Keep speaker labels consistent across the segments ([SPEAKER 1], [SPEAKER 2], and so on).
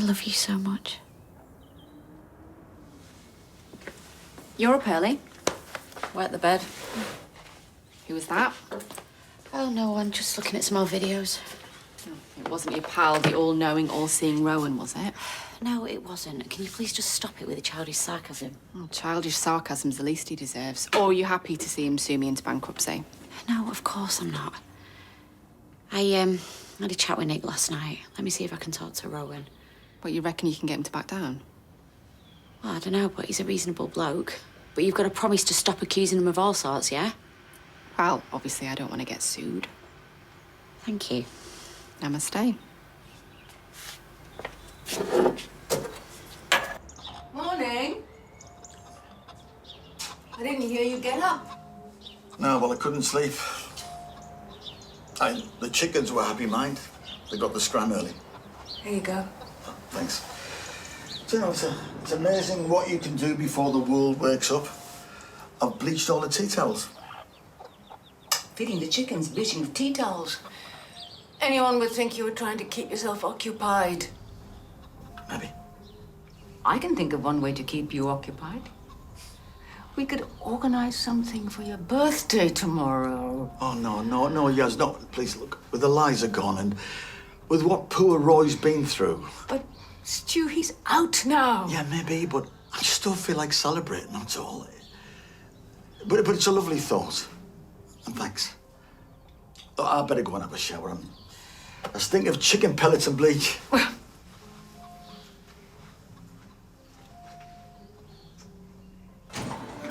[SPEAKER 1] love you so much.
[SPEAKER 2] You're up early. Wet the bed. Who was that?
[SPEAKER 1] Oh, no one. Just looking at some old videos.
[SPEAKER 2] It wasn't your pal, the all-knowing, all-seeing Rowan, was it?
[SPEAKER 1] No, it wasn't. Can you please just stop it with the childish sarcasm?
[SPEAKER 2] Well, childish sarcasm's the least he deserves. Or are you happy to see him sue me into bankruptcy?
[SPEAKER 1] No, of course I'm not. I had a chat with Nick last night. Let me see if I can talk to Rowan.
[SPEAKER 2] But you reckon you can get him to back down?
[SPEAKER 1] Well, I don't know, but he's a reasonable bloke. But you've got to promise to stop accusing him of all sorts, yeah?
[SPEAKER 2] Well, obviously I don't want to get sued.
[SPEAKER 1] Thank you.
[SPEAKER 2] Namaste.
[SPEAKER 3] Morning. I didn't hear you get up.
[SPEAKER 4] No, well, I couldn't sleep. The chickens were happy, mind. They got the scran early.
[SPEAKER 3] Here you go.
[SPEAKER 4] Oh, thanks. Do you know, it's amazing what you can do before the world wakes up. I've bleached all the tea towels.
[SPEAKER 3] Feeding the chickens, bleaching the tea towels. Anyone would think you were trying to keep yourself occupied.
[SPEAKER 4] Maybe.
[SPEAKER 3] I can think of one way to keep you occupied. We could organize something for your birthday tomorrow.
[SPEAKER 4] Oh, no, Yaz, no. Please, look, with the lies are gone and with what poor Roy's been through.
[SPEAKER 3] But, Stu, he's out now.
[SPEAKER 4] Yeah, maybe, but I still feel like celebrating, that's all. But it's a lovely thought. And thanks. Oh, I better go and have a shower. I was thinking of chicken pellets and bleach.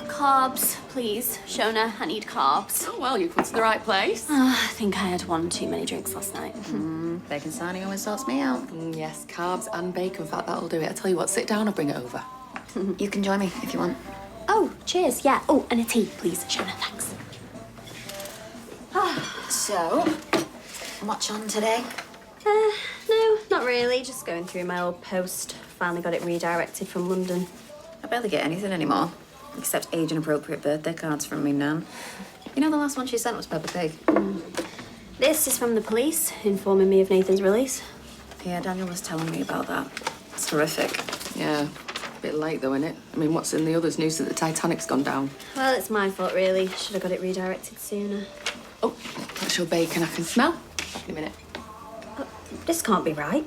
[SPEAKER 5] Carbs, please. Shona, I need carbs.
[SPEAKER 2] Oh, well, you've come to the right place.
[SPEAKER 5] I think I had one too many drinks last night.
[SPEAKER 1] Bacon sarnie always sorts me out.
[SPEAKER 2] Yes, carbs and bacon fat, that'll do it. I tell you what, sit down, I'll bring it over.
[SPEAKER 1] You can join me if you want.
[SPEAKER 5] Oh, cheers, yeah. Oh, and a tea, please, Shona, thanks.
[SPEAKER 1] So, what's on today?
[SPEAKER 5] No, not really. Just going through my old post. Finally got it redirected from London.
[SPEAKER 1] I barely get anything anymore, except age-inappropriate birthday cards from me nan. You know, the last one she sent was Peppa Pig.
[SPEAKER 5] This is from the police, informing me of Nathan's release.
[SPEAKER 1] Yeah, Daniel was telling me about that. It's horrific.
[SPEAKER 2] Yeah, a bit late though, innit? I mean, what's in the others? News that the Titanic's gone down.
[SPEAKER 5] Well, it's my fault, really. Should have got it redirected sooner.
[SPEAKER 2] Oh, that's your bacon I can smell. Back in a minute.
[SPEAKER 5] This can't be right.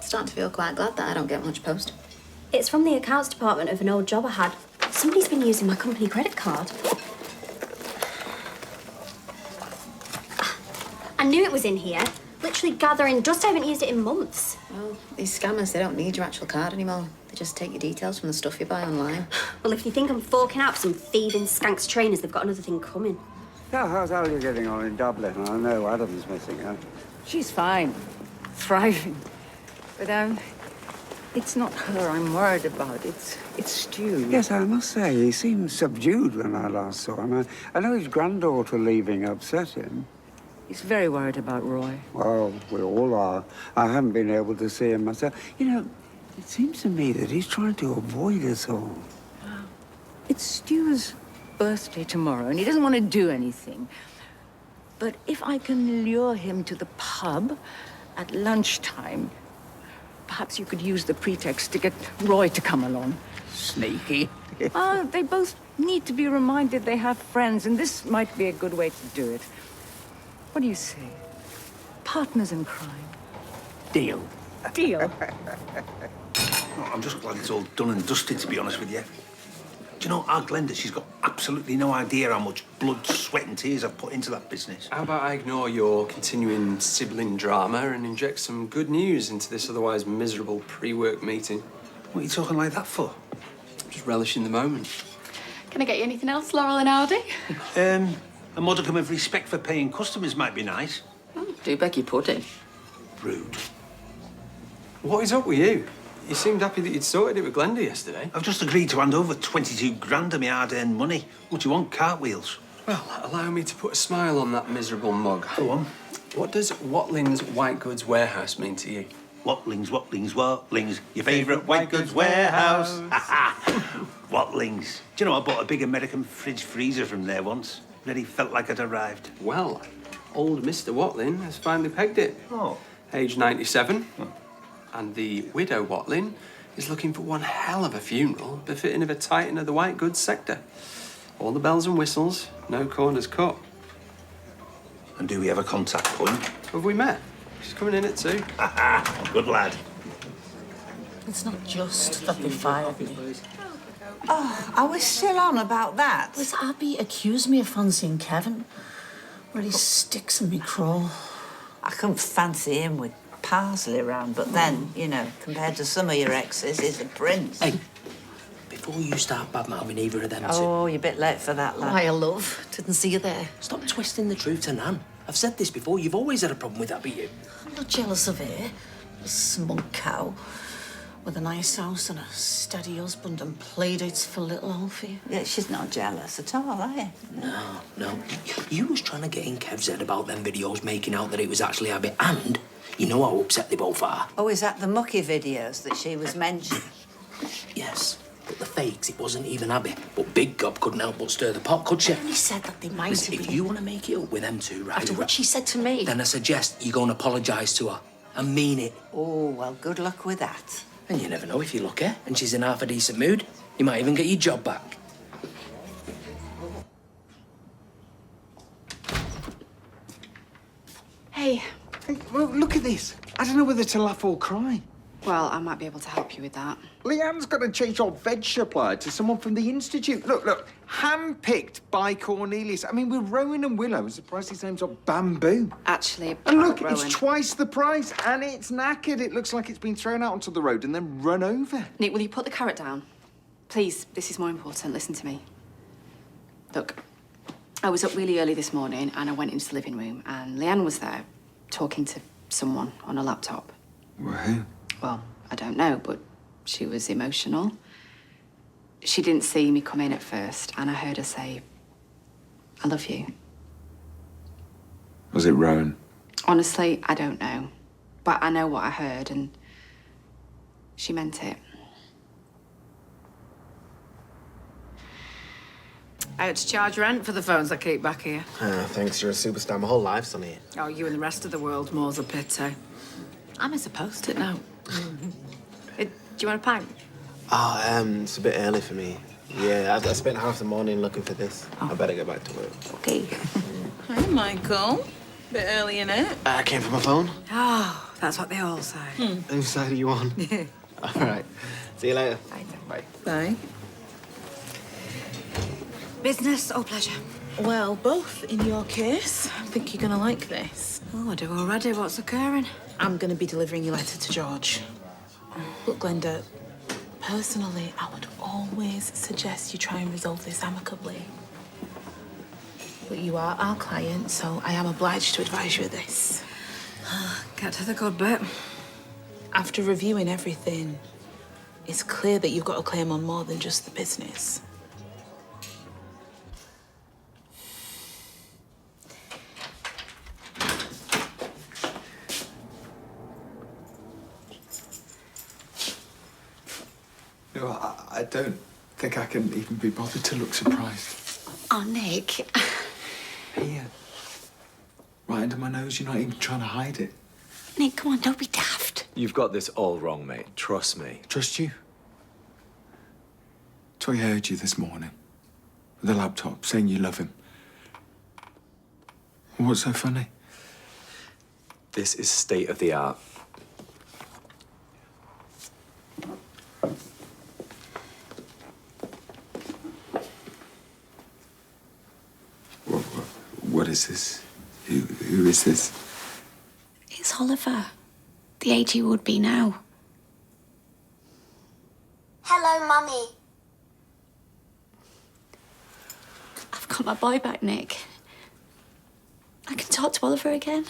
[SPEAKER 1] Starting to feel quite glad that I don't get much post.
[SPEAKER 5] It's from the accounts department of an old job I had. Somebody's been using my company credit card. I knew it was in here. Literally gathering dust. I haven't used it in months.
[SPEAKER 1] Well, these scammers, they don't need your actual card anymore. They just take your details from the stuff you buy online.
[SPEAKER 5] Well, if you think I'm forking out for some thieving skanks trainers, they've got another thing coming.
[SPEAKER 6] So how's Alia getting on in Dublin? I know Adam's missing her.
[SPEAKER 7] She's fine, thriving. But, it's not her I'm worried about. It's Stu.
[SPEAKER 6] Yes, I must say, he seemed subdued when I last saw him. I know his granddaughter leaving upset him.
[SPEAKER 7] He's very worried about Roy.
[SPEAKER 6] Well, we all are. I haven't been able to see him myself. You know, it seems to me that he's trying to avoid us all.
[SPEAKER 7] It's Stu's birthday tomorrow, and he doesn't want to do anything. But if I can lure him to the pub at lunchtime, perhaps you could use the pretext to get Roy to come along.
[SPEAKER 6] Sneaky.
[SPEAKER 7] They both need to be reminded they have friends, and this might be a good way to do it. What do you say? Partners in crime.
[SPEAKER 6] Deal.
[SPEAKER 7] Deal.
[SPEAKER 8] Oh, I'm just glad it's all done and dusted, to be honest with you. Do you know, our Glenda, she's got absolutely no idea how much blood, sweat and tears I've put into that business.
[SPEAKER 9] How about I ignore your continuing sibling drama and inject some good news into this otherwise miserable pre-work meeting?
[SPEAKER 8] What are you talking like that for?
[SPEAKER 9] Just relishing the moment.
[SPEAKER 2] Can I get you anything else, Laurel and Hardy?
[SPEAKER 8] A modicum of respect for paying customers might be nice.
[SPEAKER 2] Do beg your pudding.
[SPEAKER 8] Rude.
[SPEAKER 9] What is up with you? You seemed happy that you'd sorted it with Glenda yesterday.
[SPEAKER 8] I've just agreed to hand over 22 grand of my hard-earned money. What do you want, cartwheels?
[SPEAKER 9] Well, allow me to put a smile on that miserable mug.
[SPEAKER 8] Go on.
[SPEAKER 9] What does Watling's White Goods Warehouse mean to you?
[SPEAKER 8] Watling's, your favourite white goods warehouse. Watling's. Do you know, I bought a big American fridge freezer from there once. Really felt like I'd arrived.
[SPEAKER 9] Well, old Mr. Watling has finally pegged it.
[SPEAKER 8] Oh.
[SPEAKER 9] Age 97.
[SPEAKER 8] Oh.
[SPEAKER 9] And the widow Watling is looking for one hell of a funeral befitting of a titan of the white goods sector. All the bells and whistles, no corners cut.
[SPEAKER 8] And do we have a contact point?
[SPEAKER 9] Have we met? She's coming in at 2.
[SPEAKER 8] Good lad.
[SPEAKER 10] It's not just that they fired me.
[SPEAKER 11] Oh, are we still on about that?
[SPEAKER 10] This Abby accused me of fancying Kevin. Really sticks in me craw.
[SPEAKER 11] I couldn't fancy him with parsley around, but then, you know, compared to some of your exes, he's a prince.
[SPEAKER 10] Hey, before you start bad-mouthing either of them two...
[SPEAKER 11] Oh, you're a bit late for that, lad.
[SPEAKER 10] Why, love. Didn't see you there. Stop twisting the truth to Nan. I've said this before, you've always had a problem with Abby, you. I'm not jealous of her. A smug cow with a nice house and a steady husband and playdates for little Alfie.
[SPEAKER 11] Yeah, she's not jealous at all, are you?
[SPEAKER 10] No. You was trying to get in Kev's head about them videos making out that it was actually Abby, and you know how upset they both are.
[SPEAKER 11] Oh, is that the mucky videos that she was mentioning?
[SPEAKER 10] Yes, but the fakes, it wasn't even Abby. But Big Gob couldn't help but stir the pot, could she? I only said that they might
[SPEAKER 7] Listen,
[SPEAKER 10] have
[SPEAKER 7] if you want to make it up with them two, right?
[SPEAKER 10] After what she said to me.
[SPEAKER 7] Then I suggest you go and apologise to her and mean it.
[SPEAKER 11] Oh, well, good luck with that.
[SPEAKER 7] And you never know, if you're lucky and she's in half a decent mood, you might even get your job back.
[SPEAKER 2] Hey.
[SPEAKER 6] Hey, well, look at this. I don't know whether to laugh or cry.
[SPEAKER 2] Well, I might be able to help you with that.
[SPEAKER 6] Leanne's got to change our veg supplier to someone from the Institute. Look, hand-picked by Cornelius. I mean, we're Rowan and Willow. Surprised his name's not Bamboo.
[SPEAKER 2] Actually,
[SPEAKER 6] And look,
[SPEAKER 2] Rowan.
[SPEAKER 6] it's twice the price, and it's knackered. It looks like it's been thrown out onto the road and then run over.
[SPEAKER 2] Nick, will you put the carrot down? Please, this is more important. Listen to me. Look, I was up really early this morning and I went into the living room and Leanne was there talking to someone on a laptop.
[SPEAKER 6] Well, who?
[SPEAKER 2] Well, I don't know, but she was emotional. She didn't see me come in at first, and I heard her say, I love you.
[SPEAKER 6] Was it Rowan?
[SPEAKER 2] Honestly, I don't know. But I know what I heard, and she meant it.
[SPEAKER 12] I had to charge rent for the phones I keep back here.
[SPEAKER 13] Thanks, you're a superstar. My whole life's on it.
[SPEAKER 12] Oh, you and the rest of the world, more's a pity. I'm as opposed to it now.
[SPEAKER 2] Do you want a pint?
[SPEAKER 13] Oh, it's a bit early for me. Yeah, I spent half the morning looking for this. I better get back to work.
[SPEAKER 2] Okay.
[SPEAKER 12] Hi, Michael. Bit early, innit?
[SPEAKER 13] I came for my phone.
[SPEAKER 12] Oh, that's what they all say.
[SPEAKER 13] Whose side are you on? All right. See you later.
[SPEAKER 2] Bye.
[SPEAKER 12] Bye.
[SPEAKER 2] Business or pleasure?
[SPEAKER 12] Well, both in your case. I think you're gonna like this. Oh, I do already. What's occurring? I'm gonna be delivering your letter to George. Look, Glenda, personally, I would always suggest you try and resolve this amicably. But you are our client, so I am obliged to advise you of this. Get to the good bit. After reviewing everything, it's clear that you've got a claim on more than just the business.
[SPEAKER 6] No, I don't think I can even be bothered to look surprised.
[SPEAKER 2] Oh, Nick.
[SPEAKER 6] Here. Right under my nose, you're not even trying to hide it.
[SPEAKER 2] Nick, come on, don't be daft.
[SPEAKER 14] You've got this all wrong, mate. Trust me.
[SPEAKER 6] Trust you? Toy heard you this morning. With the laptop, saying you love him. What's so funny?
[SPEAKER 14] This is state of the art.
[SPEAKER 6] What is this? Who is this?
[SPEAKER 2] It's Oliver. The age he would be now.
[SPEAKER 15] Hello, Mummy.
[SPEAKER 2] I've got my boy back, Nick. I can talk to Oliver again.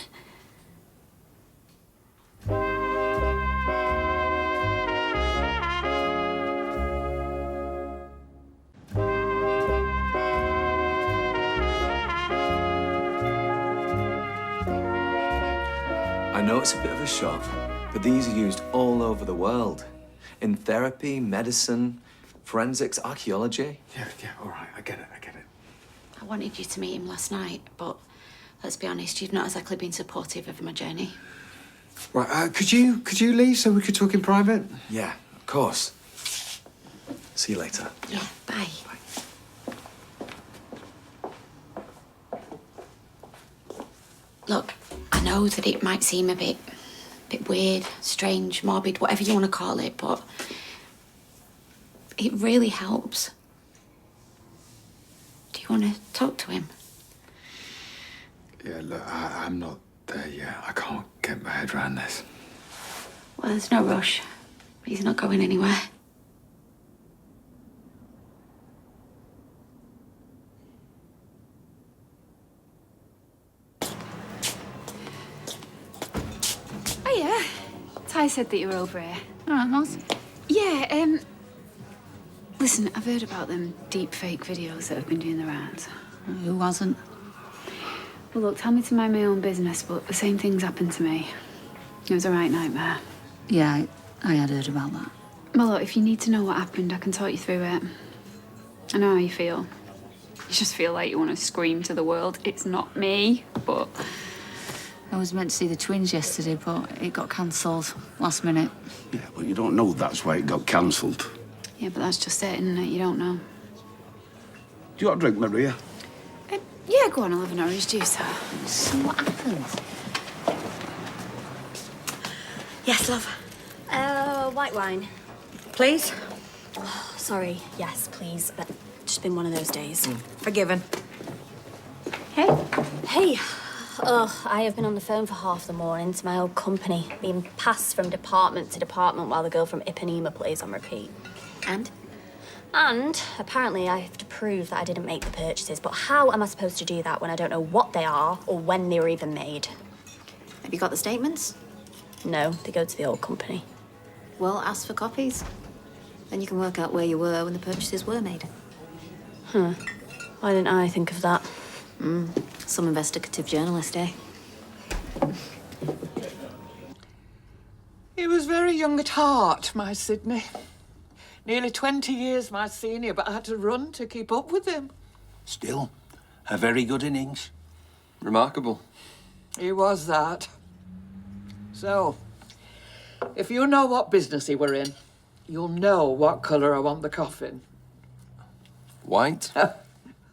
[SPEAKER 14] I know it's a bit of a shock, but these are used all over the world. In therapy, medicine, forensics, archaeology.
[SPEAKER 6] Yeah, all right, I get it.
[SPEAKER 2] I wanted you to meet him last night, but let's be honest, you've not exactly been supportive of my journey.
[SPEAKER 6] Right, could you leave so we could talk in private?
[SPEAKER 14] Yeah, of course. See you later.
[SPEAKER 2] Yeah, bye. Look, I know that it might seem a bit weird, strange, morbid, whatever you want to call it, but it really helps. Do you want to talk to him?
[SPEAKER 6] Yeah, look, I'm not there yet. I can't get my head around this.
[SPEAKER 2] Well, there's no rush. He's not going anywhere. Oh, yeah. Ty said that you were over here.
[SPEAKER 3] Oh, nice.
[SPEAKER 2] Yeah, listen, I've heard about them deep fake videos that have been doing the rounds.
[SPEAKER 3] Who wasn't?
[SPEAKER 2] Well, look, tell me to mind my own business, but the same thing's happened to me. It was a right nightmare.
[SPEAKER 3] Yeah, I had heard about that.
[SPEAKER 2] Well, look, if you need to know what happened, I can talk you through it. I know how you feel. You just feel like you want to scream to the world, it's not me, but...
[SPEAKER 3] I was meant to see the twins yesterday, but it got cancelled last minute.
[SPEAKER 16] Yeah, but you don't know that's why it got cancelled.
[SPEAKER 2] Yeah, but that's just it, isn't it? You don't know.
[SPEAKER 16] Do you want a drink, Maria?
[SPEAKER 2] Yeah, go on, I'll have an orange juice.
[SPEAKER 3] So what happened?
[SPEAKER 5] Yes, love. White wine.
[SPEAKER 11] Please?
[SPEAKER 5] Oh, sorry, yes, please, but it's just been one of those days.
[SPEAKER 11] Forgiven.
[SPEAKER 5] Hey. Hey. Ugh, I have been on the phone for half the morning to my old company, being passed from department to department while the girl from Ipanema plays on repeat.
[SPEAKER 1] And?
[SPEAKER 5] And apparently I have to prove that I didn't make the purchases, but how am I supposed to do that when I don't know what they are or when they were even made?
[SPEAKER 1] Have you got the statements?
[SPEAKER 5] No, they go to the old company.
[SPEAKER 1] Well, ask for copies. Then you can work out where you were when the purchases were made.
[SPEAKER 5] Why didn't I think of that?
[SPEAKER 1] Some investigative journalist, eh?
[SPEAKER 17] He was very young at heart, my Sydney. Nearly 20 years my senior, but I had to run to keep up with him.
[SPEAKER 8] Still, a very good innings.
[SPEAKER 9] Remarkable.
[SPEAKER 17] He was that. So, if you know what business he were in, you'll know what colour I want the coffin.
[SPEAKER 9] White?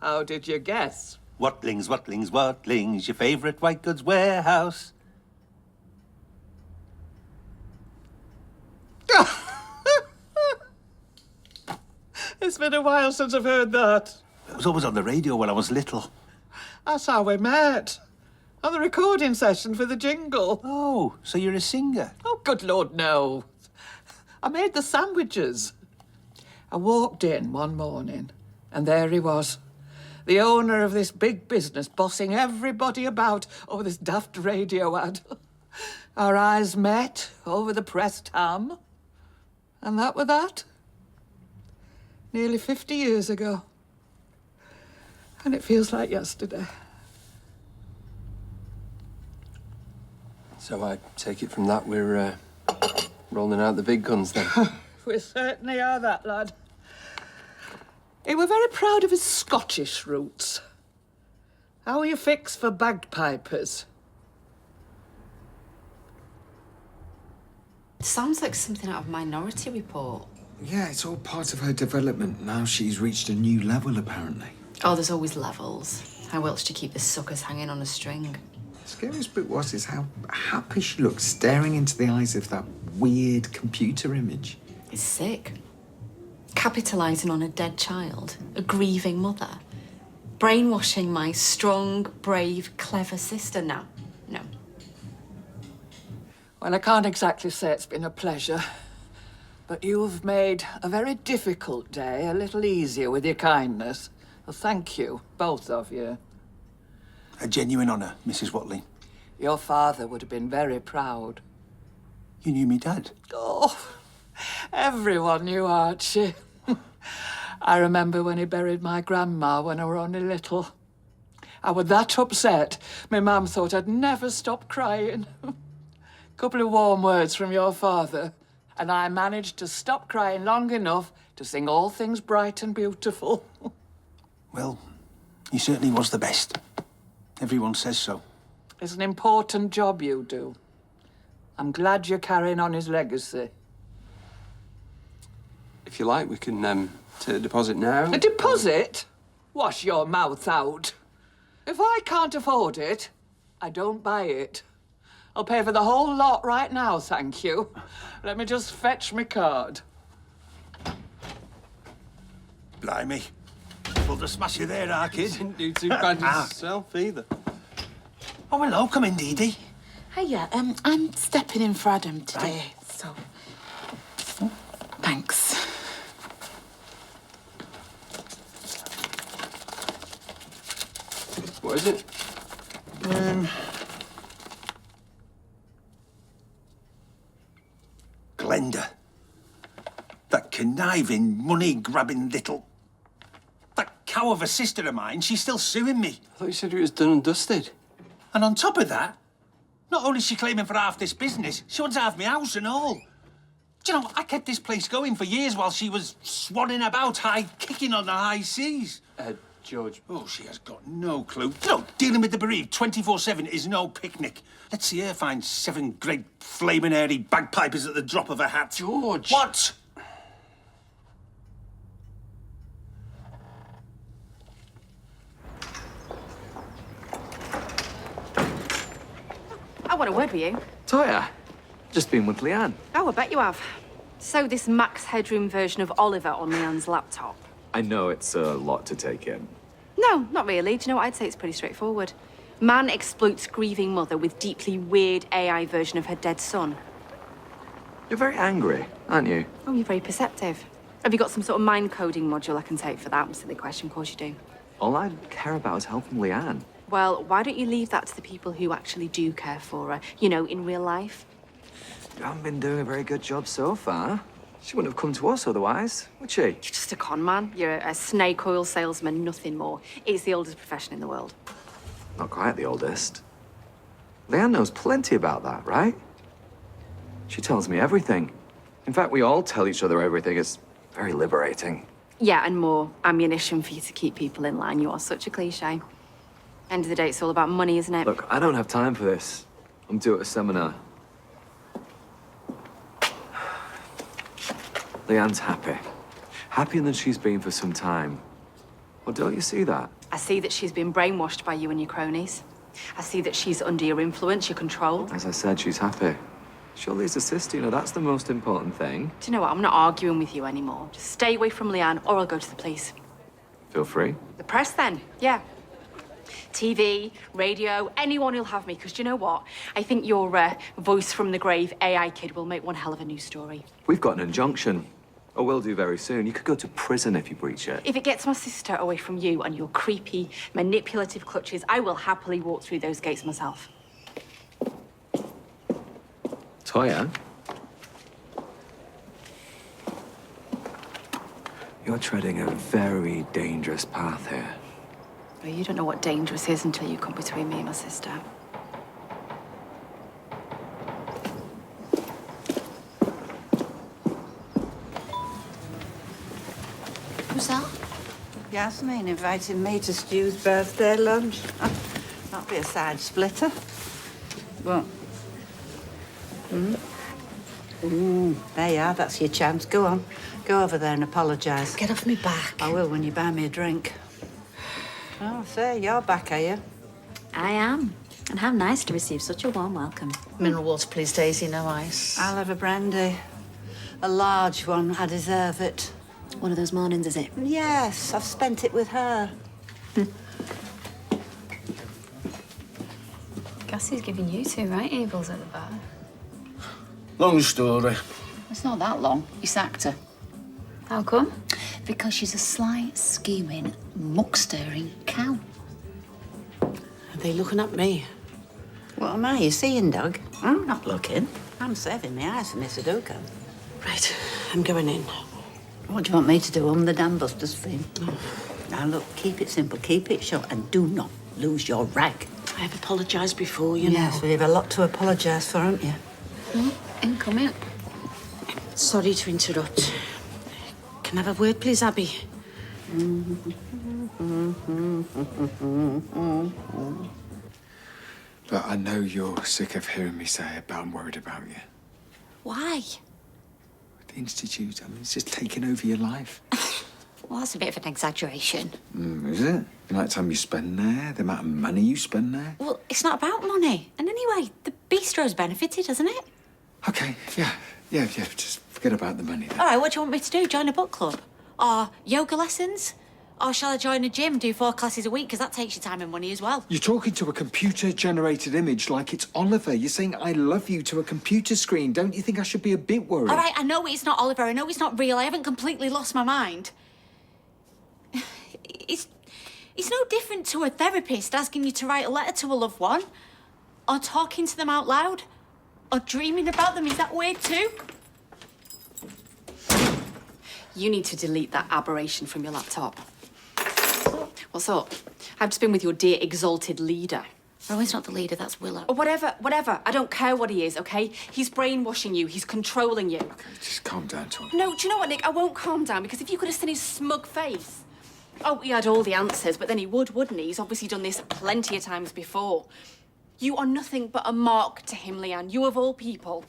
[SPEAKER 17] How did you guess?
[SPEAKER 8] Watlings, Watlings, Watlings, your favourite white goods warehouse.
[SPEAKER 17] It's been a while since I've heard that.
[SPEAKER 8] It was always on the radio when I was little.
[SPEAKER 17] That's how we met. On the recording session for the jingle.
[SPEAKER 8] Oh, so you're a singer?
[SPEAKER 17] Oh, good Lord, no. I made the sandwiches. I walked in one morning, and there he was. The owner of this big business, bossing everybody about over this daft radio ad. Our eyes met over the pressed ham. And that were that. Nearly 50 years ago. And it feels like yesterday.
[SPEAKER 9] So I take it from that we're rolling out the big guns then.
[SPEAKER 17] We certainly are that, lad. He were very proud of his Scottish roots. How are you fixed for bagpipers?
[SPEAKER 2] Sounds like something out of Minority Report.
[SPEAKER 6] Yeah, it's all part of her development. Now she's reached a new level, apparently.
[SPEAKER 2] Oh, there's always levels. How else do you keep the suckers hanging on a string?
[SPEAKER 6] The scariest bit is how happy she looks staring into the eyes of that weird computer image.
[SPEAKER 2] It's sick. Capitalising on a dead child, a grieving mother. Brainwashing my strong, brave, clever sister now. No.
[SPEAKER 17] Well, I can't exactly say it's been a pleasure. But you've made a very difficult day a little easier with your kindness. Well, thank you, both of you.
[SPEAKER 8] A genuine honour, Mrs. Watling.
[SPEAKER 17] Your father would have been very proud.
[SPEAKER 8] You knew me dad?
[SPEAKER 17] Oh, everyone knew Archie. I remember when he buried my grandma when I were only little. I was that upset, my mum thought I'd never stop crying. Couple of warm words from your father, and I managed to stop crying long enough to sing All Things Bright and Beautiful.
[SPEAKER 8] Well, he certainly was the best. Everyone says so.
[SPEAKER 17] It's an important job you do. I'm glad you're carrying on his legacy.
[SPEAKER 9] If you like, we can take a deposit now.
[SPEAKER 17] A deposit? Wash your mouth out. If I can't afford it, I don't buy it. I'll pay for the whole lot right now, thank you. Let me just fetch my card.
[SPEAKER 8] Blimey. Well, to smash you there, our kid.
[SPEAKER 9] Didn't do too bad yourself either.
[SPEAKER 8] Oh, hello. Come in, Dee Dee.
[SPEAKER 12] Hiya, I'm stepping in for Adam today, so... Thanks.
[SPEAKER 9] What is it?
[SPEAKER 8] Glenda. That conniving, money-grabbing little... That cow of a sister of mine, she's still suing me.
[SPEAKER 9] I thought you said it was done and dusted.
[SPEAKER 8] And on top of that, not only is she claiming for half this business, she wants half my house and all. Do you know, I kept this place going for years while she was swanning about, kicking on the high seas.
[SPEAKER 9] George.
[SPEAKER 8] Oh, she has got no clue. You know, dealing with the bereaved 24/7 is no picnic. Let's see her find 7 great flaming hairy bagpipers at the drop of a hat.
[SPEAKER 9] George.
[SPEAKER 8] What?
[SPEAKER 2] I want a word with you.
[SPEAKER 14] Toya, just been with Leanne.
[SPEAKER 2] Oh, I bet you have. So this max headroom version of Oliver on Leanne's laptop.
[SPEAKER 14] I know it's a lot to take in.
[SPEAKER 2] No, not really. Do you know what? I'd say it's pretty straightforward. Man exploits grieving mother with deeply weird AI version of her dead son.
[SPEAKER 14] You're very angry, aren't you?
[SPEAKER 2] Oh, you're very perceptive. Have you got some sort of mind coding module I can take for that? Silly question, of course you do.
[SPEAKER 14] All I care about is helping Leanne.
[SPEAKER 2] Well, why don't you leave that to the people who actually do care for her? You know, in real life.
[SPEAKER 14] You haven't been doing a very good job so far. She wouldn't have come to us otherwise, would she?
[SPEAKER 2] You're just a con man. You're a snake oil salesman, nothing more. It's the oldest profession in the world.
[SPEAKER 14] Not quite the oldest. Leanne knows plenty about that, right? She tells me everything. In fact, we all tell each other everything. It's very liberating.
[SPEAKER 2] Yeah, and more ammunition for you to keep people in line. You are such a cliche. End of the day, it's all about money, isn't it?
[SPEAKER 14] Look, I don't have time for this. I'm due at a seminar. Leanne's happy. Happier than she's been for some time. Well, don't you see that?
[SPEAKER 2] I see that she's been brainwashed by you and your cronies. I see that she's under your influence, your control.
[SPEAKER 14] As I said, she's happy. Shirley's a sister, you know, that's the most important thing.
[SPEAKER 2] Do you know what? I'm not arguing with you anymore. Just stay away from Leanne or I'll go to the police.
[SPEAKER 14] Feel free.
[SPEAKER 2] The press then, yeah. TV, radio, anyone who'll have me, because do you know what? I think your voice from the grave AI kid will make one hell of a news story.
[SPEAKER 14] We've got an injunction. Or will do very soon. You could go to prison if you breach it.
[SPEAKER 2] If it gets my sister away from you and your creepy, manipulative clutches, I will happily walk through those gates myself.
[SPEAKER 14] Toya? You're treading a very dangerous path here.
[SPEAKER 2] Well, you don't know what dangerous is until you come between me and my sister.
[SPEAKER 11] Who's that? Yasmin invited me to Stu's birthday lunch. That'll be a side splitter. What? There you are, that's your chance. Go on. Go over there and apologise.
[SPEAKER 10] Get off me back.
[SPEAKER 11] I will when you buy me a drink. Oh, say, you're back, are you?
[SPEAKER 1] I am. And how nice to receive such a warm welcome.
[SPEAKER 10] Mineral water, please, Daisy, no ice.
[SPEAKER 11] I'll have a brandy. A large one, I deserve it.
[SPEAKER 1] One of those mornings, is it?
[SPEAKER 11] Yes, I've spent it with her.
[SPEAKER 18] Gassie's giving you 2 right evils at the bar.
[SPEAKER 16] Long story.
[SPEAKER 10] It's not that long. You sacked her.
[SPEAKER 18] How come?
[SPEAKER 10] Because she's a sly, scheming, muck-stirring cow.
[SPEAKER 11] Are they looking at me? What am I? You seeing, Doug? I'm not looking. I'm saving my eyes for Miss Sudoku.
[SPEAKER 10] Right, I'm going in.
[SPEAKER 11] What do you want me to do? I'm the dam busters thing. Now, look, keep it simple, keep it short, and do not lose your rag.
[SPEAKER 10] I have apologised before, you know.
[SPEAKER 11] Yes, well, you've a lot to apologise for, haven't you?
[SPEAKER 18] In, come in.
[SPEAKER 10] Sorry to interrupt. Can I have a word, please, Abby?
[SPEAKER 6] But I know you're sick of hearing me say it, but I'm worried about you.
[SPEAKER 5] Why?
[SPEAKER 6] The Institute, I mean, it's just taking over your life.
[SPEAKER 5] Well, that's a bit of an exaggeration.
[SPEAKER 6] Is it? The amount of time you spend there, the amount of money you spend there?
[SPEAKER 5] Well, it's not about money. And anyway, the bistro's benefited, hasn't it?
[SPEAKER 6] Okay, yeah, just forget about the money then.
[SPEAKER 5] All right, what do you want me to do? Join a book club? Or yoga lessons? Or shall I join a gym, do 4 classes a week? Because that takes your time and money as well.
[SPEAKER 6] You're talking to a computer-generated image like it's Oliver. You're saying I love you to a computer screen. Don't you think I should be a bit worried?
[SPEAKER 5] All right, I know it's not Oliver. I know it's not real. I haven't completely lost my mind. It's no different to a therapist asking you to write a letter to a loved one. Or talking to them out loud. Or dreaming about them. Is that weird too?
[SPEAKER 2] You need to delete that aberration from your laptop. What's up? I've just been with your dear exalted leader.
[SPEAKER 5] Rowan's not the leader, that's Willow.
[SPEAKER 2] Or whatever. I don't care what he is, okay? He's brainwashing you. He's controlling you.
[SPEAKER 6] Okay, just calm down, Tom.
[SPEAKER 2] No, do you know what, Nick? I won't calm down, because if you could have seen his smug face. Oh, he had all the answers, but then he would, wouldn't he? He's obviously done this plenty of times before. You are nothing but a mark to him, Leanne. You of all people.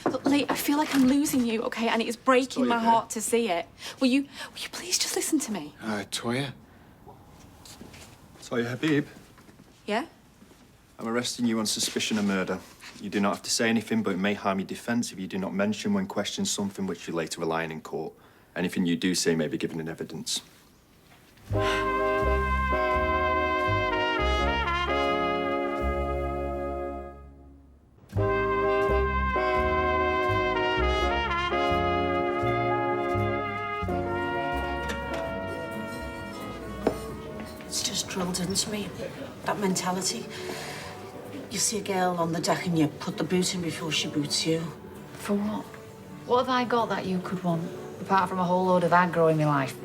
[SPEAKER 2] Look, Lee, I feel like I'm losing you, okay? And it is breaking my heart to see it. Will you please just listen to me?
[SPEAKER 6] Toya?
[SPEAKER 19] Toya Habib,
[SPEAKER 2] Yeah?
[SPEAKER 19] I'm arresting you on suspicion of murder. You do not have to say anything, but it may harm your defence if you do not mention when questioned something which you later rely on in court. Anything you do say may be given in evidence.
[SPEAKER 10] It's just drilled into me, that mentality. You see a girl on the deck and you put the boot in before she boots you.
[SPEAKER 18] For what? What have I got that you could want, apart from a whole load of aggro in my life?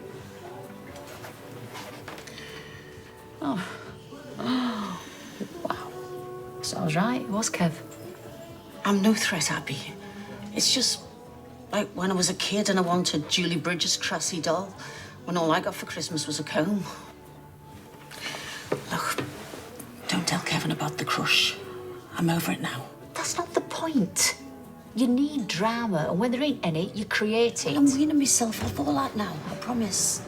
[SPEAKER 18] Oh. Wow. So I was right, it was Kev.
[SPEAKER 10] I'm no threat, Abby. It's just like when I was a kid and I wanted Julie Bridges' Cressy doll, when all I got for Christmas was a comb. Look, don't tell Kevin about the crush. I'm over it now.
[SPEAKER 18] That's not the point. You need drama, and when there ain't any, you create it.
[SPEAKER 10] I'm weaning myself off all that now, I promise.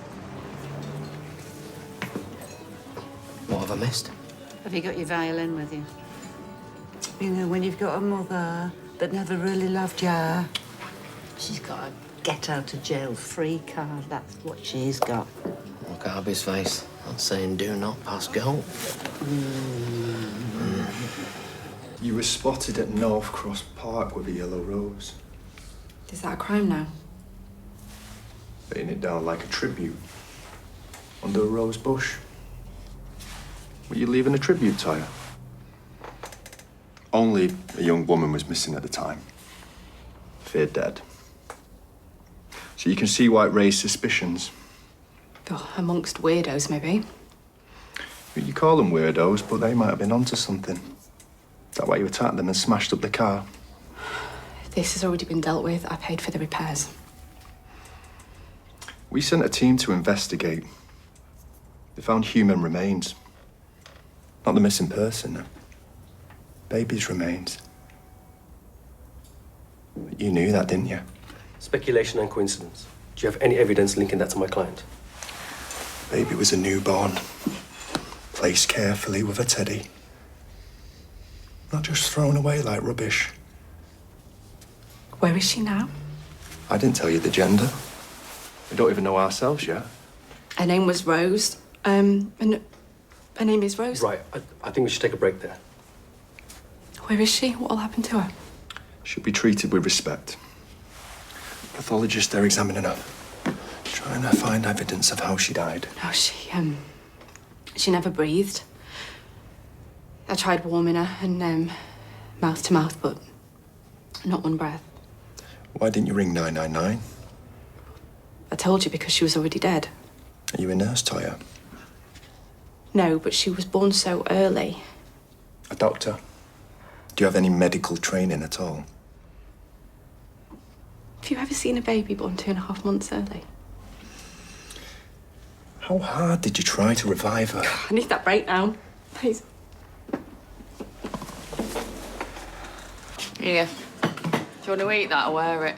[SPEAKER 13] What have I missed?
[SPEAKER 11] Have you got your violin with you? You know, when you've got a mother that never really loved you, she's got a get-out-of-jail-free card. That's what she's got.
[SPEAKER 13] Look at Abby's face. That's saying do not pass go.
[SPEAKER 19] You were spotted at North Cross Park with a yellow rose.
[SPEAKER 2] Is that a crime now?
[SPEAKER 19] Laying it down like a tribute. Under a rose bush. Were you leaving a tribute, Tyre? Only a young woman was missing at the time. Feared dead. So you can see why it raised suspicions.
[SPEAKER 2] Oh, amongst weirdos, maybe.
[SPEAKER 19] You call them weirdos, but they might have been onto something. Is that why you attacked them and smashed up the car?
[SPEAKER 2] This has already been dealt with. I paid for the repairs.
[SPEAKER 19] We sent a team to investigate. They found human remains. Not the missing person, no. Baby's remains. You knew that, didn't you?
[SPEAKER 20] Speculation and coincidence. Do you have any evidence linking that to my client?
[SPEAKER 19] Baby was a newborn. Placed carefully with a teddy. Not just thrown away like rubbish.
[SPEAKER 2] Where is she now?
[SPEAKER 19] I didn't tell you the gender. We don't even know ourselves yet.
[SPEAKER 2] Her name was Rose. And her name is Rose.
[SPEAKER 20] Right, I think we should take a break there.
[SPEAKER 2] Where is she? What'll happen to her?
[SPEAKER 19] Should be treated with respect. Pathologists, they're examining her. Trying to find evidence of how she died.
[SPEAKER 2] No, she never breathed. I tried warming her and mouth to mouth, but not one breath.
[SPEAKER 19] Why didn't you ring 999?
[SPEAKER 2] I told you because she was already dead.
[SPEAKER 19] Are you a nurse, Toya?
[SPEAKER 2] No, but she was born so early.
[SPEAKER 19] A doctor? Do you have any medical training at all?
[SPEAKER 2] Have you ever seen a baby born 2.5 months early?
[SPEAKER 19] How hard did you try to revive her?
[SPEAKER 2] I need that break now. Please. Here. Do you want to eat that or wear it?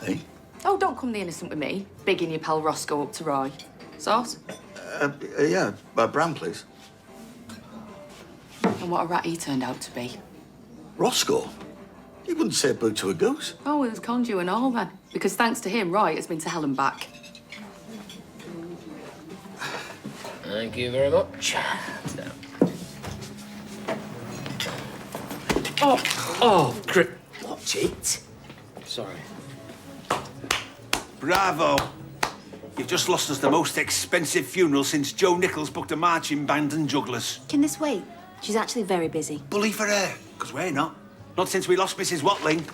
[SPEAKER 4] Hey?
[SPEAKER 2] Oh, don't come the innocent with me. Bigging your pal Roscoe up to Roy. Sauce?
[SPEAKER 4] Yeah, brown, please.
[SPEAKER 2] And what a rat he turned out to be.
[SPEAKER 4] Roscoe? He wouldn't say a boo to a goose.
[SPEAKER 2] Oh, there's conju and all then. Because thanks to him, Roy has been to hell and back.
[SPEAKER 20] Thank you very much. Oh, watch it. Sorry.
[SPEAKER 8] Bravo. You've just lost us the most expensive funeral since Joe Nichols booked a marching band and jugglers.
[SPEAKER 1] Can this wait? She's actually very busy.
[SPEAKER 8] Bully for her, because we're not. Not since we lost Mrs. Watling.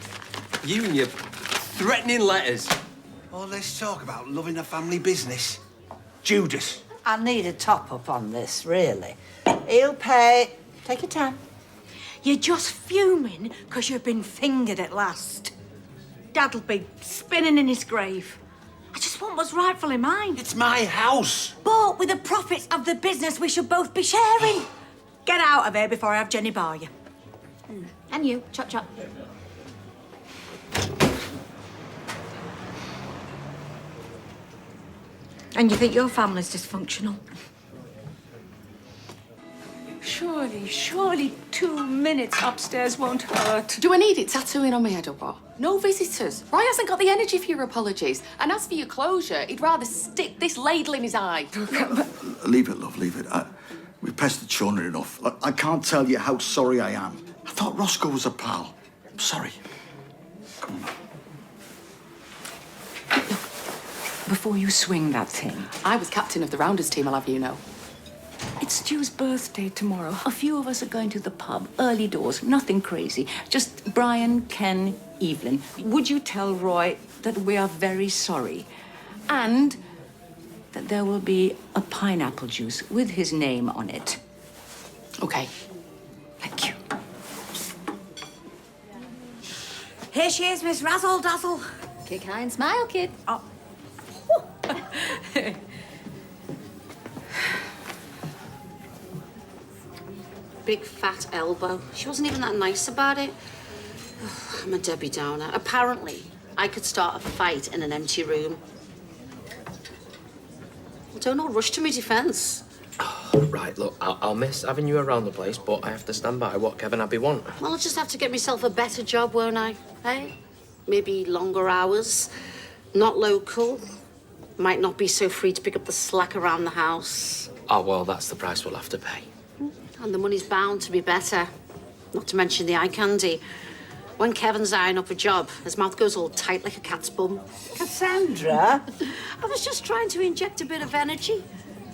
[SPEAKER 9] You and your threatening letters.
[SPEAKER 8] All this talk about loving a family business. Judas.
[SPEAKER 10] I need a top-up on this, really. He'll pay. Take your time. You're just fuming because you've been fingered at last. Dad'll be spinning in his grave. I just want what's rightfully mine.
[SPEAKER 8] It's my house.
[SPEAKER 10] But with the profits of the business, we should both be sharing. Get out of here before I have Jenny bar you.
[SPEAKER 1] And you, chop chop.
[SPEAKER 10] And you think your family's dysfunctional?
[SPEAKER 2] Surely 2 minutes upstairs won't hurt. Do I need it tattooing on my head or what? No visitors. Roy hasn't got the energy for your apologies. And as for your closure, he'd rather stick this ladle in his eye.
[SPEAKER 4] Leave it, love, leave it. We've pestered Shona enough. I can't tell you how sorry I am. I thought Roscoe was a pal. I'm sorry. Come on.
[SPEAKER 7] Before you swing that thing,
[SPEAKER 2] I was captain of the Rounders team, I'll have you know.
[SPEAKER 7] it's Stu's birthday tomorrow. A few of us are going to the pub, early doors, nothing crazy. Just Brian, Ken, Evelyn. Would you tell Roy that we are very sorry and that there will be a pineapple juice with his name on it?
[SPEAKER 2] Okay.
[SPEAKER 7] Thank you.
[SPEAKER 10] Here she is, Miss Razzle Dazzle.
[SPEAKER 1] Kick high and smile, kid.
[SPEAKER 10] Oh.
[SPEAKER 21] Big fat elbow. She wasn't even that nice about it. Ugh, I'm a Debbie Downer. Apparently, I could start a fight in an empty room. Well, don't all rush to my defence.
[SPEAKER 20] Right, look, I'll miss having you around the place, but I have to stand by what Kev and Abby want.
[SPEAKER 21] Well, I'll just have to get myself a better job, won't I? Hey? Maybe longer hours, not local. Might not be so free to pick up the slack around the house.
[SPEAKER 20] Oh, well, that's the price we'll have to pay.
[SPEAKER 21] And the money's bound to be better. Not to mention the eye candy. When Kevin's eyeing up a job, his mouth goes all tight like a cat's bum.
[SPEAKER 10] Cassandra?
[SPEAKER 21] I was just trying to inject a bit of energy.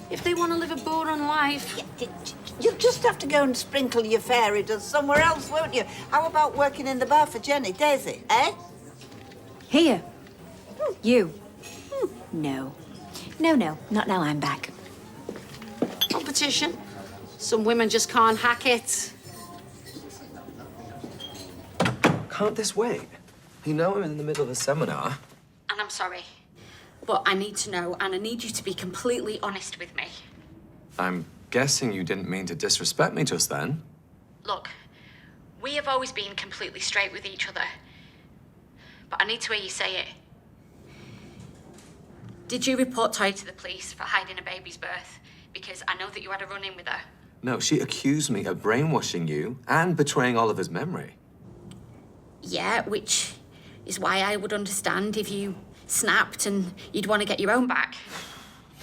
[SPEAKER 21] If they want to live a boring life.
[SPEAKER 10] You'll just have to go and sprinkle your fairy dust somewhere else, won't you? How about working in the bar for Jenny, Daisy, eh?
[SPEAKER 1] Here. You. No. No, not now I'm back.
[SPEAKER 21] Competition. Some women just can't hack it.
[SPEAKER 14] Can't this wait? You know I'm in the middle of a seminar.
[SPEAKER 21] And I'm sorry, but I need to know, and I need you to be completely honest with me.
[SPEAKER 14] I'm guessing you didn't mean to disrespect me just then.
[SPEAKER 21] Look, we have always been completely straight with each other, but I need to hear you say it. Did you report Toy to the police for hiding a baby's birth? Because I know that you had a run-in with her.
[SPEAKER 14] No, she accused me of brainwashing you and betraying Oliver's memory.
[SPEAKER 21] Yeah, which is why I would understand if you snapped and you'd want to get your own back.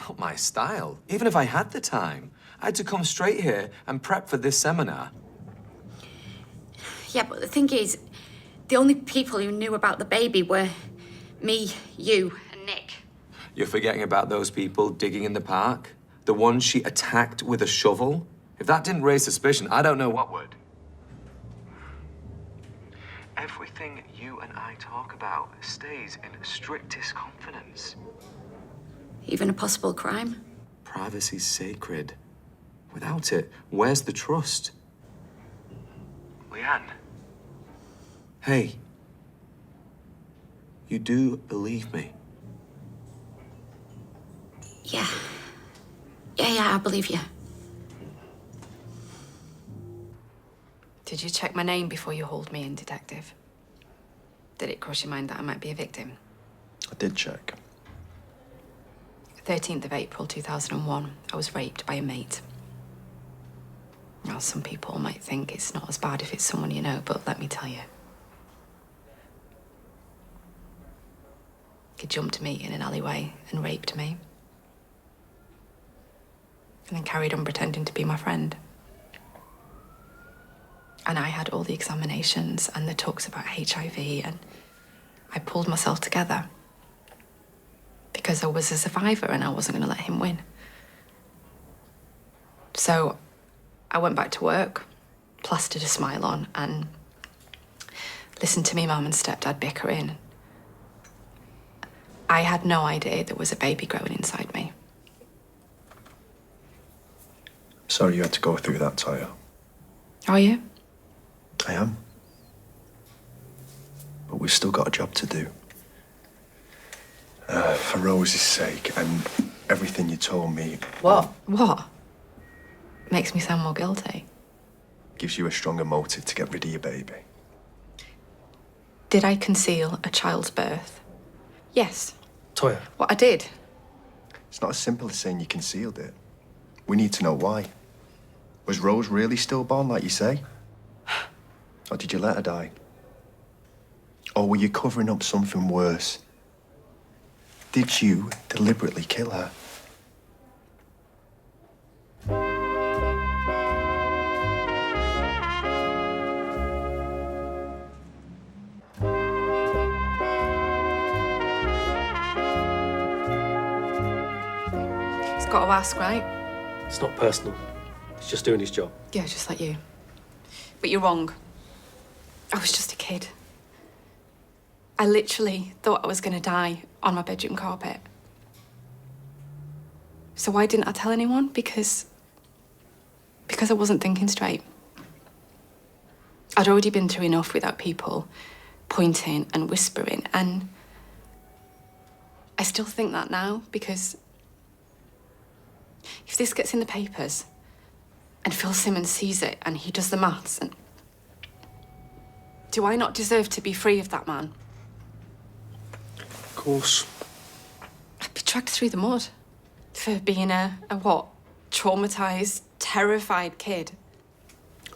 [SPEAKER 14] Not my style. Even if I had the time, I had to come straight here and prep for this seminar.
[SPEAKER 21] Yeah, but the thing is, the only people who knew about the baby were me, you, and Nick.
[SPEAKER 14] You're forgetting about those people digging in the park? The ones she attacked with a shovel? If that didn't raise suspicion, I don't know what would. Everything you and I talk about stays in strictest confidence.
[SPEAKER 21] Even a possible crime?
[SPEAKER 14] Privacy's sacred. Without it, where's the trust? Leanne. Hey. You do believe me?
[SPEAKER 21] Yeah. Yeah, I believe you.
[SPEAKER 2] Did you check my name before you hauled me in, Detective? Did it cross your mind that I might be a victim?
[SPEAKER 19] I did check.
[SPEAKER 2] 13th of April 2001, I was raped by a mate. Now, some people might think it's not as bad if it's someone you know, but let me tell you. He jumped me in an alleyway and raped me. And then carried on pretending to be my friend. And I had all the examinations and the talks about HIV, and I pulled myself together. Because I was a survivor and I wasn't going to let him win. So I went back to work, plastered a smile on, and listened to me mum and stepdad bickering. I had no idea there was a baby growing inside me.
[SPEAKER 19] Sorry you had to go through that, Toya.
[SPEAKER 2] Are you?
[SPEAKER 19] I am. But we've still got a job to do. For Rose's sake and everything you told me.
[SPEAKER 2] What? Makes me sound more guilty.
[SPEAKER 19] Gives you a stronger motive to get rid of your baby.
[SPEAKER 2] Did I conceal a child's birth? Yes.
[SPEAKER 20] Toya.
[SPEAKER 2] What I did?
[SPEAKER 19] It's not as simple as saying you concealed it. We need to know why. Was Rose really stillborn, like you say? Or did you let her die? Or were you covering up something worse? Did you deliberately kill her?
[SPEAKER 2] He's got to ask, right?
[SPEAKER 20] It's not personal. He's just doing his job.
[SPEAKER 2] Yeah, just like you. But you're wrong. I was just a kid. I literally thought I was going to die on my bedroom carpet. So why didn't I tell anyone? Because I wasn't thinking straight. I'd already been through enough without people pointing and whispering, and I still think that now, because if this gets in the papers and Phil Simmons sees it and he does the maths, and do I not deserve to be free of that man?
[SPEAKER 19] Of course.
[SPEAKER 2] I'd be dragged through the mud for being a what? Traumatised, terrified kid.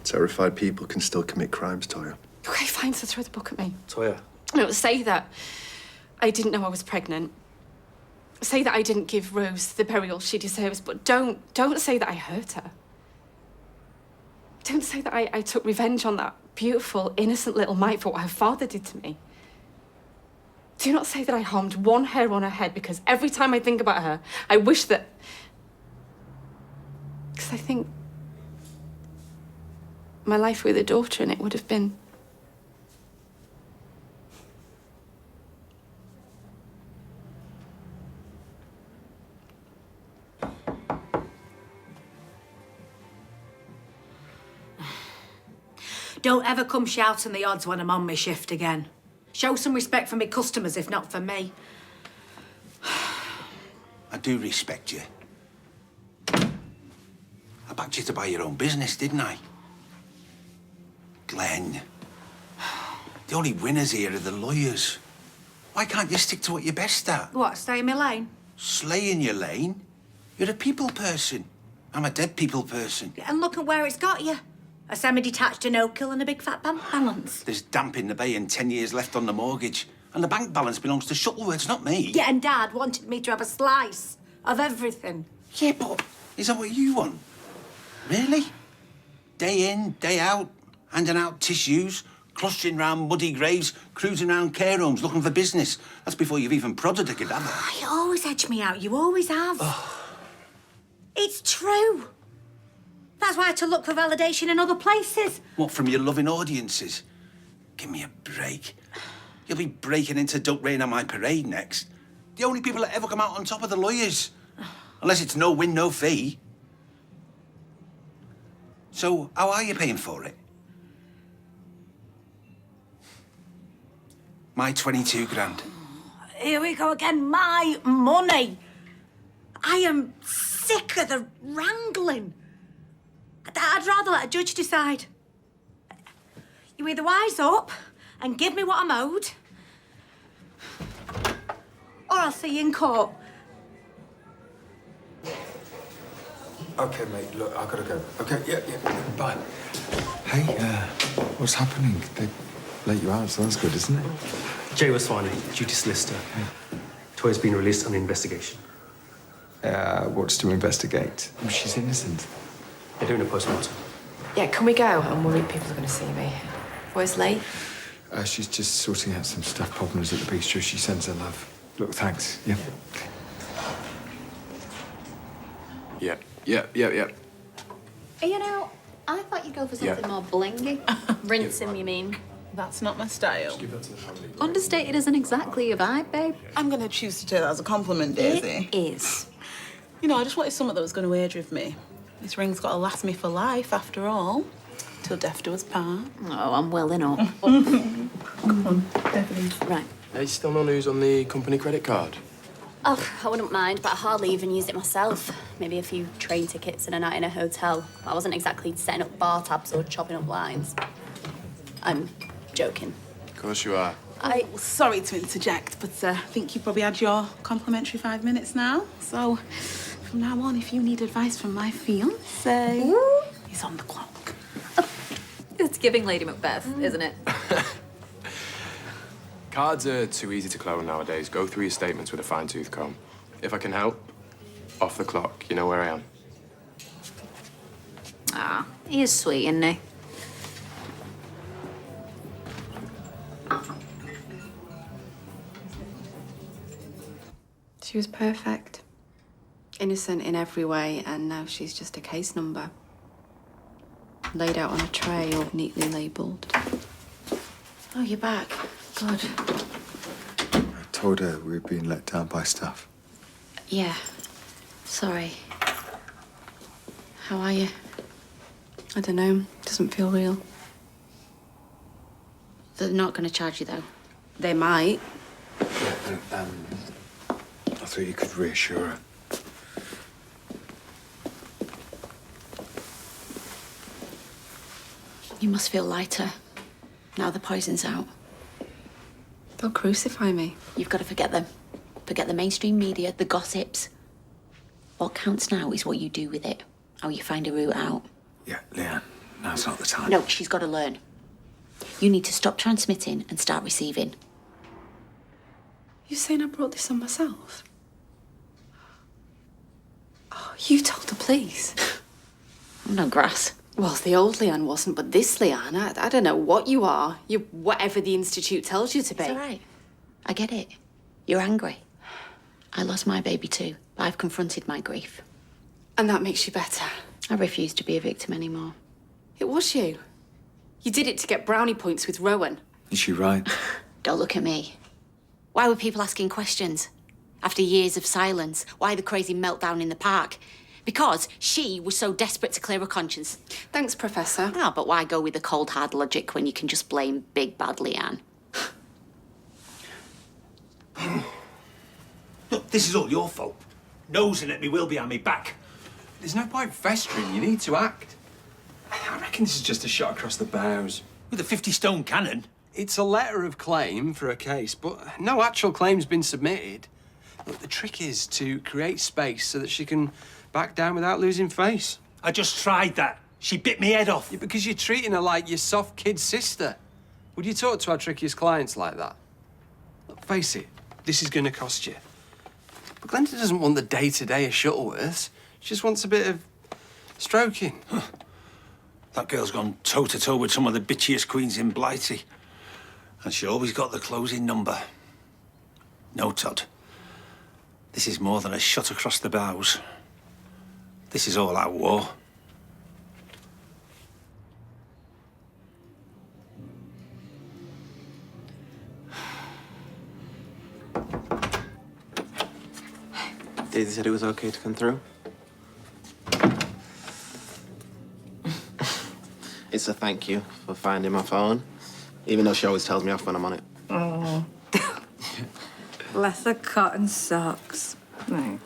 [SPEAKER 19] Terrified people can still commit crimes, Toya.
[SPEAKER 2] Okay, fine, so throw the book at me.
[SPEAKER 20] Toya.
[SPEAKER 2] No, say that I didn't know I was pregnant. Say that I didn't give Rose the burial she deserves, but don't say that I hurt her. Don't say that I took revenge on that beautiful, innocent little mite for what her father did to me. Do not say that I harmed one hair on her head, because every time I think about her, I wish that... Because I think my life with a daughter in it would have been...
[SPEAKER 10] Don't ever come shouting the odds when I'm on my shift again. Show some respect for me customers, if not for me.
[SPEAKER 8] I do respect you. I backed you to buy your own business, didn't I? Glenn, the only winners here are the lawyers. Why can't you stick to what you're best at?
[SPEAKER 10] What, stay in my lane?
[SPEAKER 8] Slay in your lane. You're a people person. I'm a dead people person.
[SPEAKER 10] And look at where it's got you. A semi-detached, a no-kill and a big fat bank balance.
[SPEAKER 8] There's damp in the bay and 10 years left on the mortgage. And the bank balance belongs to Shuttleworths, not me.
[SPEAKER 10] Yeah, and Dad wanted me to have a slice of everything.
[SPEAKER 8] Yeah, but is that what you want? Really? Day in, day out, handing out tissues, clustering round muddy graves, cruising round care homes looking for business. That's before you've even prodded a cadaver.
[SPEAKER 10] You always edge me out. You always have. It's true. That's why I had to look for validation in other places.
[SPEAKER 8] What, from your loving audiences? Give me a break. You'll be breaking into Don't Rain on My Parade next. The only people that ever come out on top are the lawyers. Unless it's no win, no fee. So, how are you paying for it? My 22 grand.
[SPEAKER 10] Here we go again. My money. I am sick of the wrangling. I'd rather let a judge decide.
[SPEAKER 15] You either wise up and give me what I'm owed, or I'll see you in court.
[SPEAKER 6] Okay, mate, look, I gotta go. Okay, yeah, bye. Hey, what's happening? They let you out, so that's good, isn't it?
[SPEAKER 22] Jay Waswani, duty solicitor. Toy's been released on investigation.
[SPEAKER 6] What's to investigate? She's innocent.
[SPEAKER 22] They're doing a post-mortem.
[SPEAKER 2] Yeah, can we go? I'm worried people are going to see me. Where's Lee?
[SPEAKER 6] She's just sorting out some stuff problems at the bistro. She sends her love. Look, thanks. Yeah. Yeah.
[SPEAKER 1] You know, I thought you'd go for something more blingy.
[SPEAKER 5] Rinse him, you mean?
[SPEAKER 12] That's not my style.
[SPEAKER 1] Understated isn't exactly your vibe, babe.
[SPEAKER 12] I'm going to choose to take that as a compliment, Daisy.
[SPEAKER 1] It is.
[SPEAKER 12] You know, I just wanted someone that was going to age with me. This ring's got to last me for life, after all. Till death do us part.
[SPEAKER 1] Oh, I'm welling up.
[SPEAKER 12] Come on, definitely.
[SPEAKER 1] Right.
[SPEAKER 20] Hey, still no news on the company credit card?
[SPEAKER 5] Oh, I wouldn't mind, but I hardly even used it myself. Maybe a few train tickets and a night in a hotel. I wasn't exactly setting up bar tabs or chopping up lines. I'm joking.
[SPEAKER 20] Of course you are.
[SPEAKER 12] Sorry to interject, but I think you probably had your complimentary 5 minutes now. So, from now on, if you need advice from my fiancé, he's on the clock.
[SPEAKER 1] It's giving Lady Macbeth, isn't it?
[SPEAKER 20] Cards are too easy to clone nowadays. Go through your statements with a fine-tooth comb. If I can help, off the clock. You know where I am.
[SPEAKER 1] Ah, he is sweet, isn't he?
[SPEAKER 2] She was perfect. Innocent in every way, and now she's just a case number. Laid out on a tray or neatly labelled. Oh, you're back. Good.
[SPEAKER 6] I told her we'd been let down by stuff.
[SPEAKER 2] Yeah. Sorry. How are you? I don't know. Doesn't feel real. They're not going to charge you, though. They might.
[SPEAKER 6] I thought you could reassure her.
[SPEAKER 2] You must feel lighter. Now the poison's out. They'll crucify me.
[SPEAKER 21] You've got to forget them. Forget the mainstream media, the gossips. What counts now is what you do with it, how you find a route out.
[SPEAKER 6] Yeah, Leanne, now's not the time.
[SPEAKER 21] No, she's got to learn. You need to stop transmitting and start receiving.
[SPEAKER 2] You saying I brought this on myself? Oh, you told the police?
[SPEAKER 21] I'm no grass.
[SPEAKER 2] Well, the old Leanne wasn't, but this Leanne, I don't know what you are. You're whatever the Institute tells you to be.
[SPEAKER 21] It's all right. I get it. You're angry. I lost my baby too, but I've confronted my grief.
[SPEAKER 2] And that makes you better?
[SPEAKER 21] I refuse to be a victim anymore.
[SPEAKER 2] It was you. You did it to get brownie points with Rowan.
[SPEAKER 6] Is she right?
[SPEAKER 21] Don't look at me. Why were people asking questions? After years of silence, why the crazy meltdown in the park? Because she was so desperate to clear her conscience.
[SPEAKER 2] Thanks, Professor.
[SPEAKER 21] Ah, but why go with the cold, hard logic when you can just blame big, bad Leanne?
[SPEAKER 8] Look, this is all your fault. Nosing at me will behind me back.
[SPEAKER 9] There's no point festering. You need to act. I reckon this is just a shot across the bows.
[SPEAKER 8] With a 50-stone cannon?
[SPEAKER 9] It's a letter of claim for a case, but no actual claim's been submitted. Look, the trick is to create space so that she can back down without losing face.
[SPEAKER 8] I just tried that. She bit me head off.
[SPEAKER 9] Yeah, because you're treating her like your soft kid sister. Would you talk to our trickiest clients like that? Look, face it, this is going to cost you. But Glenda doesn't want the day-to-day of Shuttleworths. She just wants a bit of stroking.
[SPEAKER 8] That girl's gone toe-to-toe with some of the bitchiest queens in Blighty. And she always got the closing number. No, Todd. This is more than a shot across the bows. This is all out war.
[SPEAKER 13] Daisy said it was okay to come through. It's a thank you for finding my phone, even though she always tells me off when I'm on it.
[SPEAKER 23] Oh. Bless her cotton socks. No.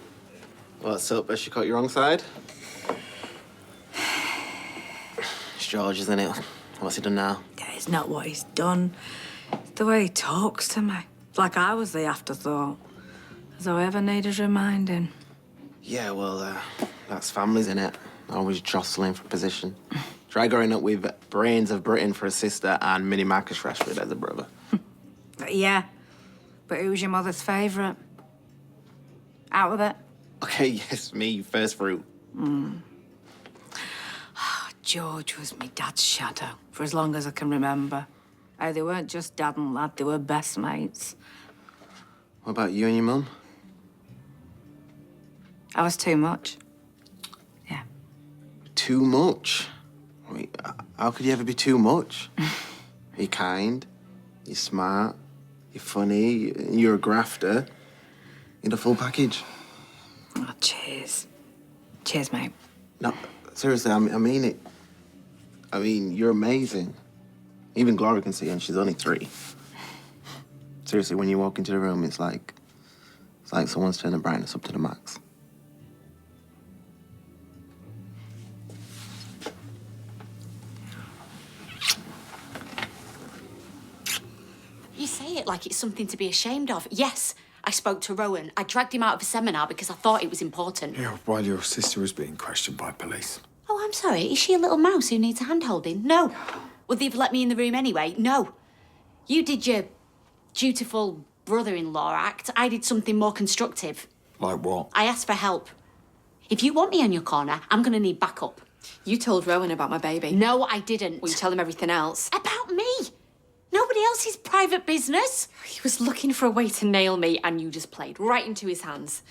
[SPEAKER 13] What's up? Has she caught you wrong side? It's George, isn't it? What's he done now?
[SPEAKER 23] Yeah, It's not what he's done. It's the way he talks to me. It's like I was the afterthought. As though I ever needed reminding.
[SPEAKER 13] Yeah, well, that's families, innit? Always jostling for position. Try growing up with Brains of Britain for a sister and Minnie Marcus Rashford as a brother.
[SPEAKER 23] Yeah, but who was your mother's favourite? Out with it.
[SPEAKER 13] Okay, yes, me, first fruit.
[SPEAKER 23] George was my dad's shadow for as long as I can remember. Hey, they weren't just dad and lad, they were best mates.
[SPEAKER 13] What about you and your mum?
[SPEAKER 23] I was too much.
[SPEAKER 13] Too much? Wait, how could you ever be too much? You're kind, you're smart, you're funny, you're a grafter. You're the full package.
[SPEAKER 23] Oh, cheers. Cheers, mate.
[SPEAKER 13] No, seriously, I mean it. I mean, you're amazing. Even Gloria can see, and she's only 3. Seriously, when you walk into the room, it's like someone's turned the brightness up to the max.
[SPEAKER 21] You say it like it's something to be ashamed of. Yes, I spoke to Rowan. I dragged him out of a seminar because I thought it was important.
[SPEAKER 6] Yeah, while your sister was being questioned by police.
[SPEAKER 21] Oh, I'm sorry. Is she a little mouse who needs a hand-holding? No. Would they've let me in the room anyway? No. You did your dutiful brother-in-law act. I did something more constructive.
[SPEAKER 6] Like what?
[SPEAKER 21] I asked for help. If you want me on your corner, I'm going to need backup.
[SPEAKER 2] You told Rowan about my baby.
[SPEAKER 21] No, I didn't.
[SPEAKER 2] Well, you tell him everything else.
[SPEAKER 21] About me? Nobody else's private business.
[SPEAKER 2] He was looking for a way to nail me, and you just played right into his hands.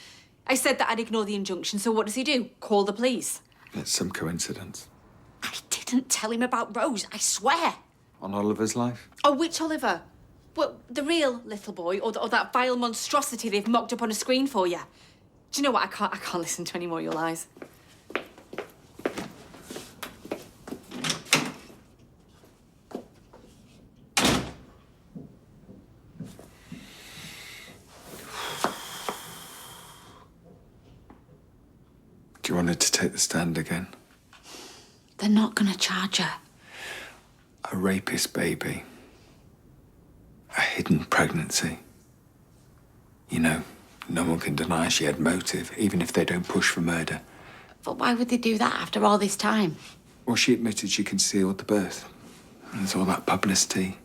[SPEAKER 2] I said that I'd ignore the injunction, so what does he do? Call the police.
[SPEAKER 6] It's some coincidence.
[SPEAKER 21] I didn't tell him about Rose, I swear.
[SPEAKER 6] On Oliver's life?
[SPEAKER 2] Oh, which Oliver? Well, the real little boy, or that vile monstrosity they've mocked up on a screen for you? Do you know what? I can't listen to any more of your lies.
[SPEAKER 6] Do you want her to take the stand again?
[SPEAKER 21] They're not going to charge her.
[SPEAKER 6] A rapist baby. A hidden pregnancy. You know, no one can deny she had motive, even if they don't push for murder.
[SPEAKER 21] But why would they do that after all this time?
[SPEAKER 6] Well, she admitted she concealed the birth. And there's all that publicity,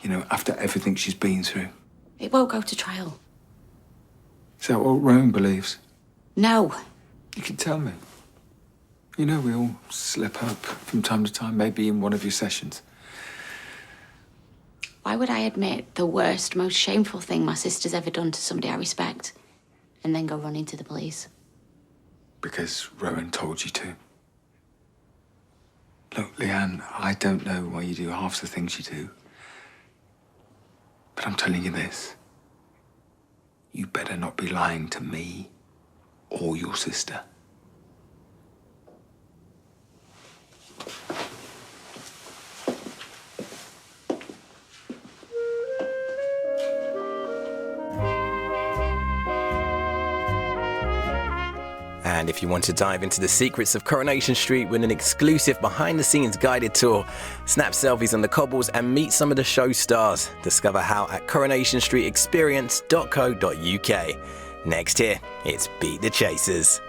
[SPEAKER 6] you know, after everything she's been through.
[SPEAKER 21] It won't go to trial.
[SPEAKER 6] Is that what Rowan believes?
[SPEAKER 21] No.
[SPEAKER 6] You can tell me. You know, we all slip up from time to time, maybe in one of your sessions.
[SPEAKER 21] Why would I admit the worst, most shameful thing my sister's ever done to somebody I respect and then go running to the police?
[SPEAKER 6] Because Rowan told you to. Look, Leanne, I don't know why you do half the things you do. But I'm telling you this. You better not be lying to me or your sister.
[SPEAKER 3] And if you want to dive into the secrets of Coronation Street with an exclusive behind-the-scenes guided tour, snap selfies on the cobbles and meet some of the show stars, discover how at coronationstreetexperience.co.uk. Next here, it's Beat the Chasers.